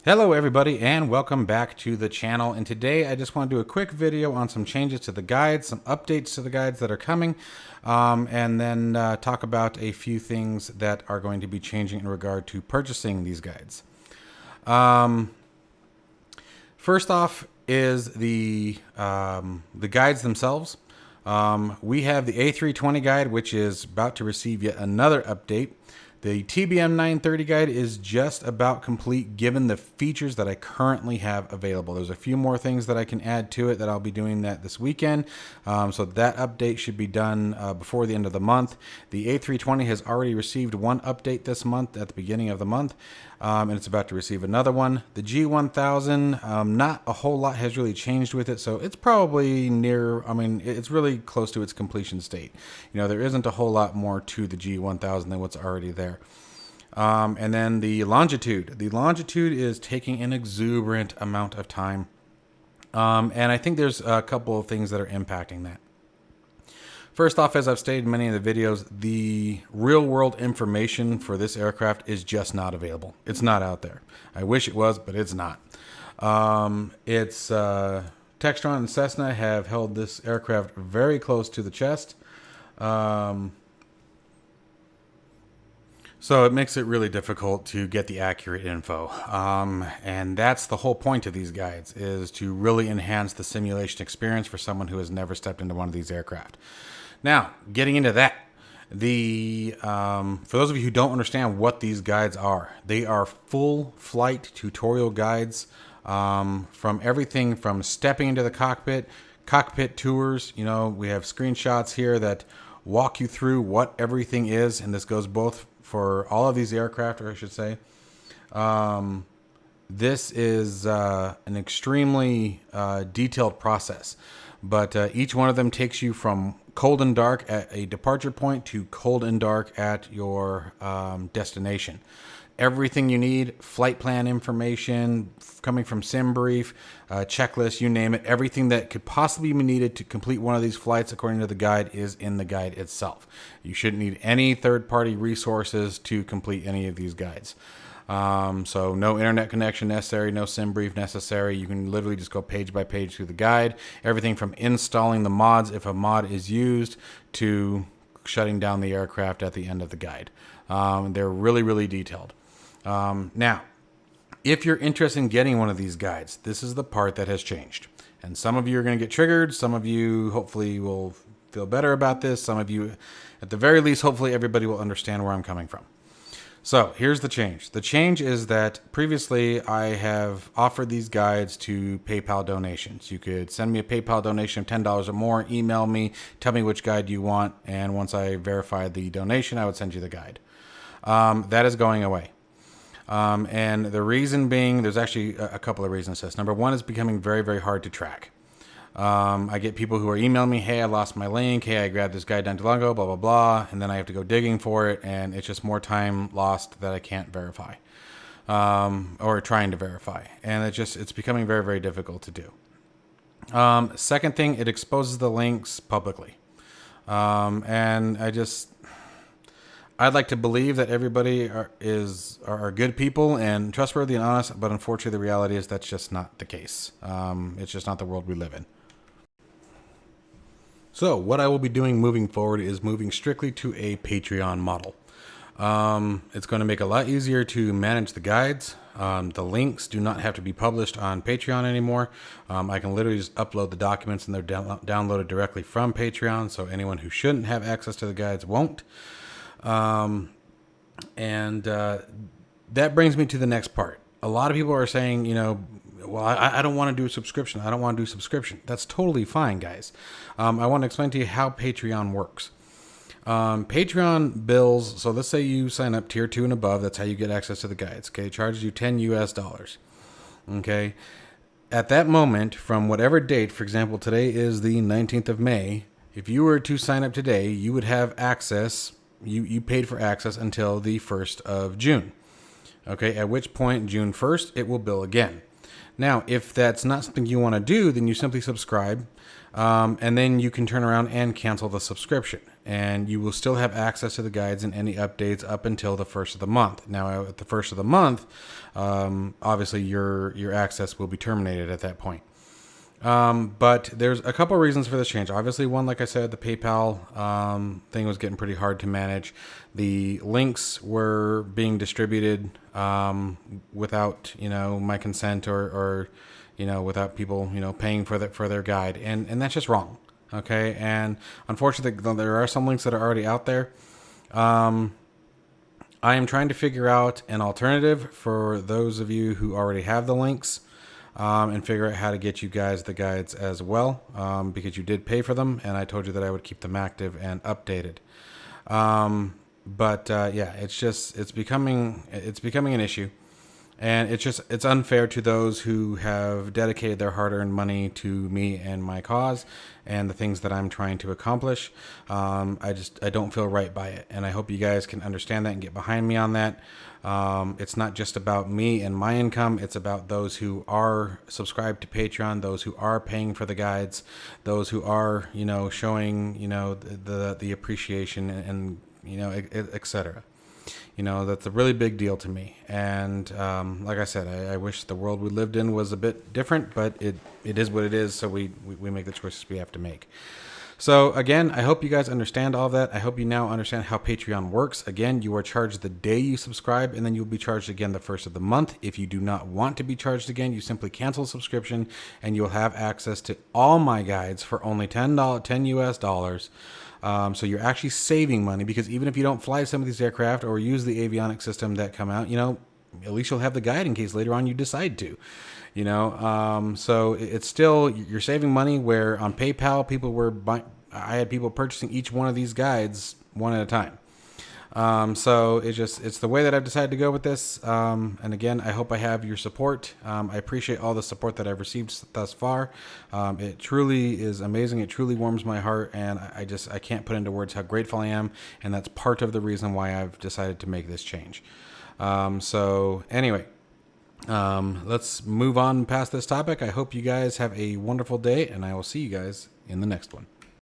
Hello everybody and welcome back to the channel, and today I just want to do a quick video on some changes to the guides, some updates to the guides that are coming, and then talk about a few things that are going to be changing in regard to purchasing these guides. First off is the guides themselves. We have the A320 guide, which is about to receive yet another update. The TBM 930 guide is just about complete given the features that I currently have available. There's a few more things that I can add to it that I'll be doing that this weekend. So that update should be done before the end of the month. The A320 has already received one update this month at the beginning of the month, and it's about to receive another one. The G1000, not a whole lot has really changed with it, so it's probably near, it's really close to its completion state. You know, there isn't a whole lot more to the G1000 than what's already there. And then the Longitude. The Longitude is taking an exuberant amount of time. And I think there's a couple of things that are impacting that. First off, as I've stated in many of the videos, the real world information for this aircraft is just not available. It's not out there. I wish it was, but it's not. Textron and Cessna have held this aircraft very close to the chest. So it makes it really difficult to get the accurate info. And that's the whole point of these guides, is to really enhance the simulation experience for someone who has never stepped into one of these aircraft. Now, getting into that, for those of you who don't understand what these guides are, they are full flight tutorial guides, from everything from stepping into the cockpit tours. You know, we have screenshots here that walk you through what everything is, and this goes both for all of these aircraft, or I should say. This is an extremely detailed process, but each one of them takes you from cold and dark at a departure point to cold and dark at your destination. Everything you need, flight plan information coming from SimBrief, checklist, you name it, everything that could possibly be needed to complete one of these flights according to the guide is in the guide itself. You shouldn't need any third-party resources to complete any of these guides. So no internet connection necessary, no SimBrief necessary. You can literally just go page by page through the guide. Everything from installing the mods, if a mod is used, to shutting down the aircraft at the end of the guide. They're really, really detailed. Now, if you're interested in getting one of these guides, this is the part that has changed. And some of you are going to get triggered. Some of you hopefully will feel better about this. Some of you, at the very least, hopefully everybody will understand where I'm coming from. So here's the change. The change is that previously I have offered these guides to PayPal donations. You could send me a PayPal donation of $10 or more, email me, tell me which guide you want, and once I verify the donation, I would send you the guide. That is going away. And the reason being, there's actually a couple of reasons to this. Number one, is becoming very, very hard to track. I get people who are emailing me, hey, I lost my link, hey, I grabbed this guide not too long ago, blah, blah, blah, and then I have to go digging for it, and it's just more time lost that I can't verify, or trying to verify. And it's becoming very, very difficult to do. Second thing, it exposes the links publicly. And I'd like to believe that everybody are good people and trustworthy and honest, but unfortunately the reality is that's just not the case. It's just not the world we live in. So what I will be doing moving forward is moving strictly to a Patreon model. It's going to make it a lot easier to manage the guides. The links do not have to be published on Patreon anymore. I can literally just upload the documents and they're downloaded directly from Patreon, so anyone who shouldn't have access to the guides won't. That brings me to the next part. A lot of people are saying, you know, well, I don't want to do a subscription. I don't want to do subscription. That's totally fine, guys. I want to explain to you how Patreon works. Patreon bills, so let's say you sign up tier 2 and above, that's how you get access to the guides. Okay, it charges you $10 US. Okay, at that moment, from whatever date, for example, today is the 19th of May, if you were to sign up today, you would have access. You paid for access until the 1st of June. Okay, at which point, June 1st, it will bill again. Now, if that's not something you want to do, then you simply subscribe, and then you can turn around and cancel the subscription. and you will still have access to the guides and any updates up until the first of the month. Now, at the first of the month, obviously your access will be terminated at that point. But there's a couple reasons for this change. Obviously, one, like I said, the PayPal thing was getting pretty hard to manage. The links were being distributed without, my consent or without people, paying for their guide, and that's just wrong. Okay, and unfortunately, there are some links that are already out there. I am trying to figure out an alternative for those of you who already have the links, and figure out how to get you guys the guides as well, because you did pay for them, and I told you that I would keep them active and updated. Yeah, it's becoming an issue. And it's unfair to those who have dedicated their hard-earned money to me and my cause and the things that I'm trying to accomplish. I don't feel right by it. And I hope you guys can understand that and get behind me on that. It's not just about me and my income. It's about those who are subscribed to Patreon, those who are paying for the guides, those who are, showing, the appreciation and etc. That's a really big deal to me. And like I said, I wish the world we lived in was a bit different, but it is what it is. So we make the choices we have to make. So again, I hope you guys understand all of that. I hope you now understand how Patreon works. Again, you are charged the day you subscribe, and then you'll be charged again the first of the month. If you do not want to be charged again, you simply cancel subscription, and you'll have access to all my guides for only $10 US dollars. So you're actually saving money, because even if you don't fly some of these aircraft or use the avionics system that come out, at least you'll have the guide in case later on you decide to, so it's still, you're saving money, where on PayPal, I had people purchasing each one of these guides one at a time. So it's the way that I've decided to go with this. And again, I hope I have your support. I appreciate all the support that I've received thus far. It truly is amazing. It truly warms my heart. And I can't put into words how grateful I am. And that's part of the reason why I've decided to make this change. So anyway, let's move on past this topic. I hope you guys have a wonderful day, and I will see you guys in the next one.